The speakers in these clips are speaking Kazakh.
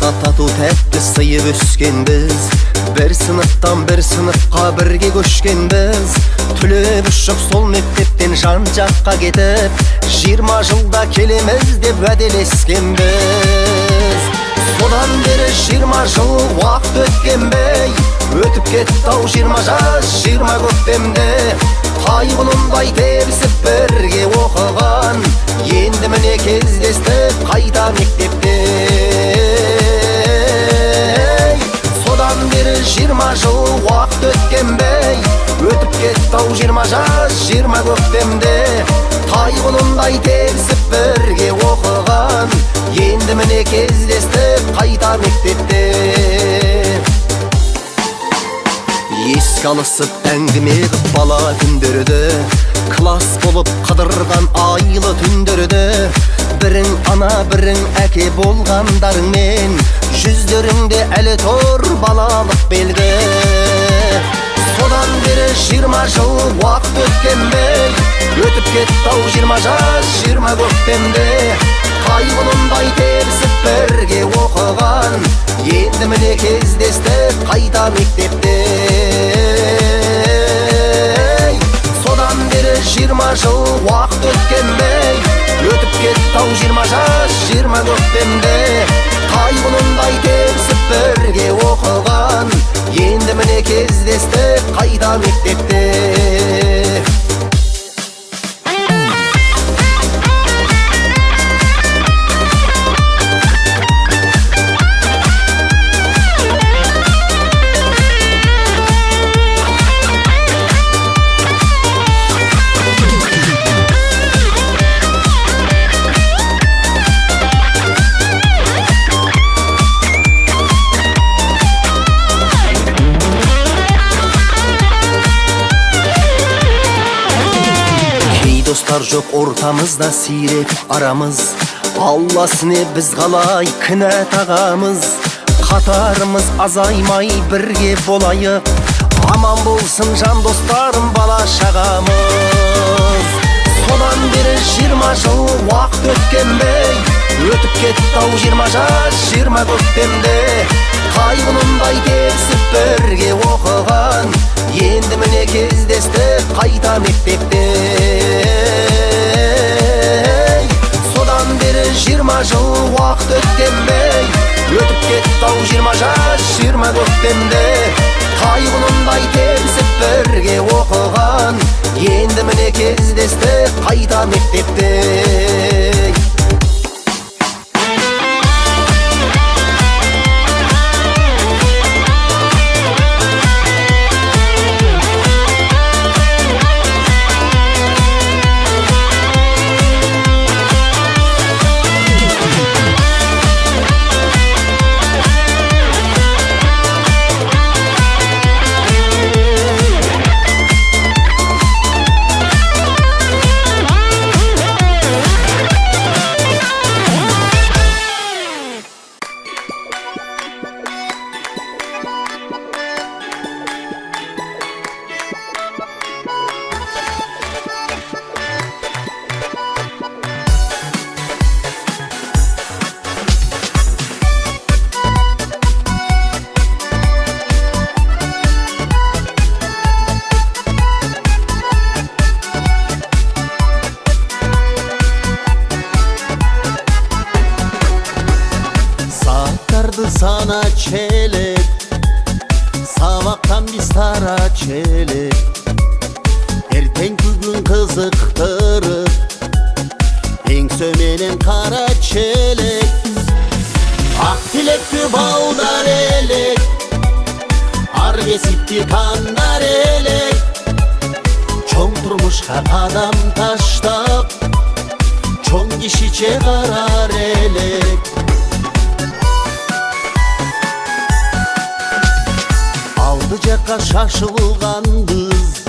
Ата тату тәтті сыйып өскенбіз, бір сыныптан бір сыныпқа бірге көшкенбіз. Түлеп ұшып сол мектептен жан жаққа кетіп, 20 жылда келеміз деп уәделескенбіз. Содан бері 20 жыл уақыт өткенбей, өтіп кетті-ау 20 жас 20 көктемде. Тайғұлындай тебісіп бірге оқыған, енді міне кездестік қайта мектепте. Содан бері 20 жыл уақыт өткенбей, өтіп кетті-ау 20 жас 20 көктемде. Тайғұлындай тебісіп бірге оқыған, енді міне кездестік қайта мектепте. Еске алысып әңгіме қып бала күндерді, класс болып қыдырған айлы түндерді. Бірің ана бірің әке болғандарыңмен, жүздеріңде әлі тұр балалық белгі. Содан бері 20 жыл уақыт өткенбей, өтіп кетті-ау 20 жас 20 көктемде. Тайғұлындай тебісіп бірге оқыған, енді міне кездестік қайта мектепте. Содан бері 20 жыл уақыт өткенбей, өтіп кетті-ау 20 жас 20 көктемде. Тайғұлындай тебісіп бірге оқыған, енді міне кездестік қайта мектепте. Достар жоқ ортамызда сирек арамыз, Алласыне біз қалай кінә тағамыз. Қатарымыз азаймай бірге болайық, аман болсын жан достарым бала шағамыз. Содан бері 20 жыл уақыт өткенбей, өтіп кетті-ау 20 жас 20 көктемде. Тайғұлындай тебісіп бірге оқыған, енді міне кездестік қайта мектепте. Содан бері 20 жыл уақыт өткенбей, өтіп кетті-ау 20 жас 20 көктемде. Тайғұлындай тебісіп бірге оқыған, енді міне кездестік қайта мектепте. Sana çelek, sabahtan biz tara çelek. Ertenki gün kızıktırıp, en sömenen kara çelek. Ak dilekti bağlar elek, ar kesipti kanlar elek. Çoğun turmuşka adam taştap, çoğun kişi çegarar elek. Aldıcakka şaşılganbız,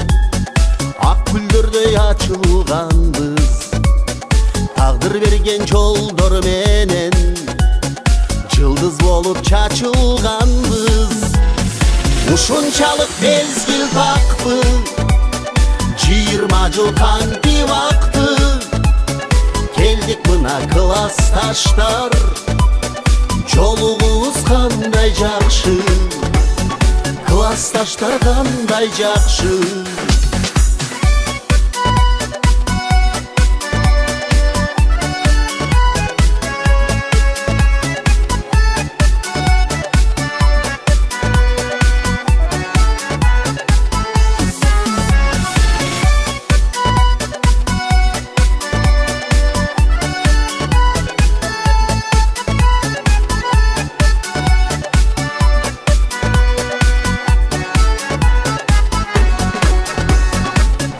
ak güldürдөй açılganbız. Tağdır bergen жолдор менен, жылдыз болуп чачылганбыз. Ушунчалык мезгил такпы, 20 жыл канти вакты. Келдик мына классташтар, жолугубуз кандай жакшы, классташтар кандай жакшы.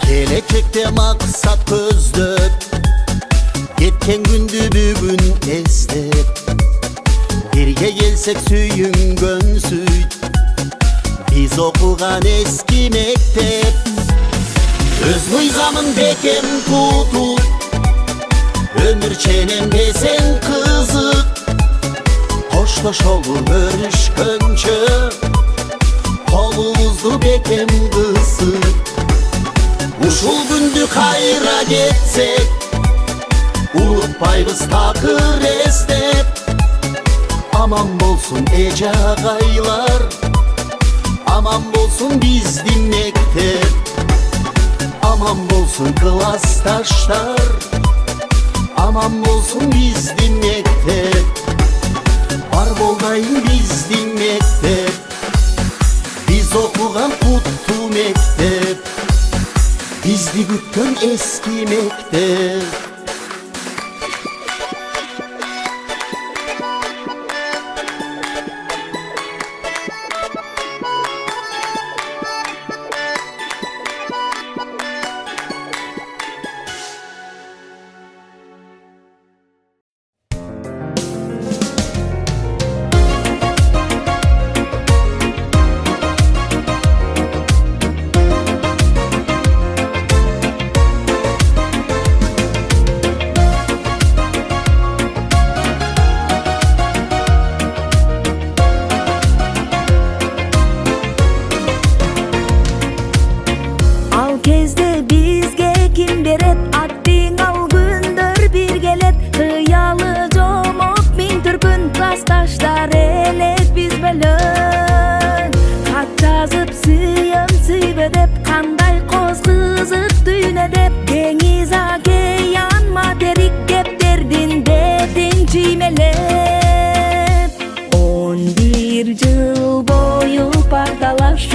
Келечекте максат көздөп, кеткен күндү бүгүн эстеп, бирге келсек сүйүнгөнсүт, биз окуган эски мектеп. Өз мыйзамын бекем тутуп, өмүр ченем десең кызык, коштошолу көрүшкөнчө, колубузду бекем кысып. Ушул күндү кайра кетсек, унутпайбыз такыр эстеп. Аман болсун эже агайлар, аман болсун биздин мектеп. Аман болсун классташтар, аман болсун биздин мектеп. Бар болдайын биздин мектеп, биз окуган куттуу мектеп, бизди күткөн эски мектеп.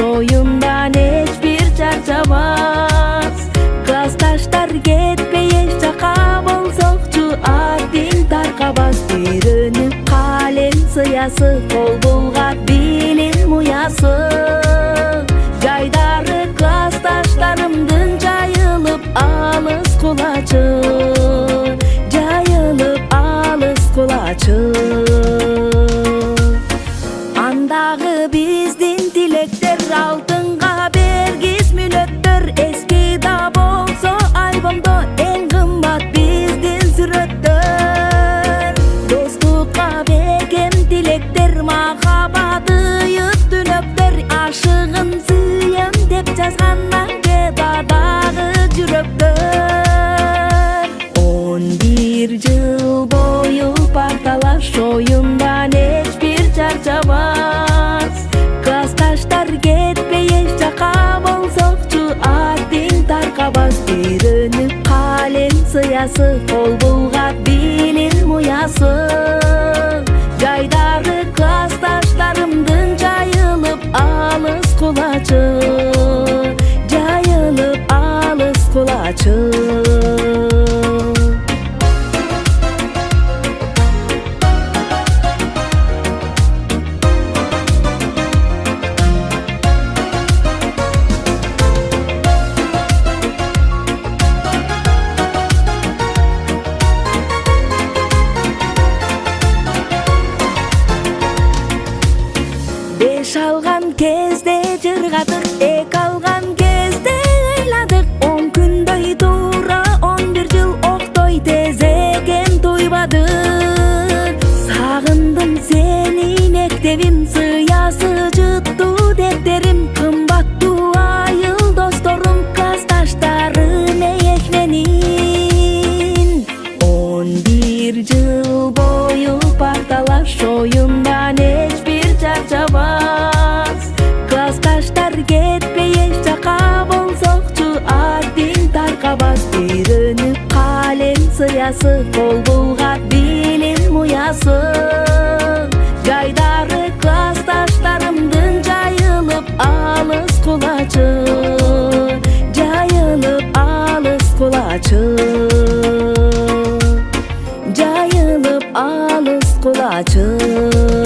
Oyundan hiçbir çarçamaz, klasstaşlar ketpey çaka bolsokçu, adin tarkabaz. Үйрөнүп kalem sıyası, kol bulgat bilim uyası. Jaydары klассташтарымдын жайылып алыс кулачы, жайылып алыс кулачы. Андагы биздин тилектер, алтынга бергис мүнөттөр. Эски да болсо альбомдо эң кымбат биздин сүрөттөр. Достукка бекем тилектер, махабаты ыйык түнөктөр. Ашыгын сыйым деп жазган анкетадагы жүрөктөр. 11 жыл бою парталаш, оюндан эчбир чарчабас. Классташтар кетпей эч жака болсокчу, адин таркабас. Үйрөнүп калем сыясы, кол булгат билим уясы. Жайдары классташтарымдын жайылып алыс кулачы, жайылып алыс кулачы. Алган кезде жыргадык, эк алган кезде ыйладык. 10 күндөй туура 11 жыл октой, тез экен туйбадык. Сагындым сени мектебим, сыясы жыттуу дептерим. Кымбаттуу айыл досторум, классташтарым эйек менин. 11 жыл бою парталаш, оюндан эчбир уясы, кол булгат билим уясы. Жайдары классташтарымдын жайылып алыс кулачы, жайылып алыс кулачы, жайылып алыс кулачы.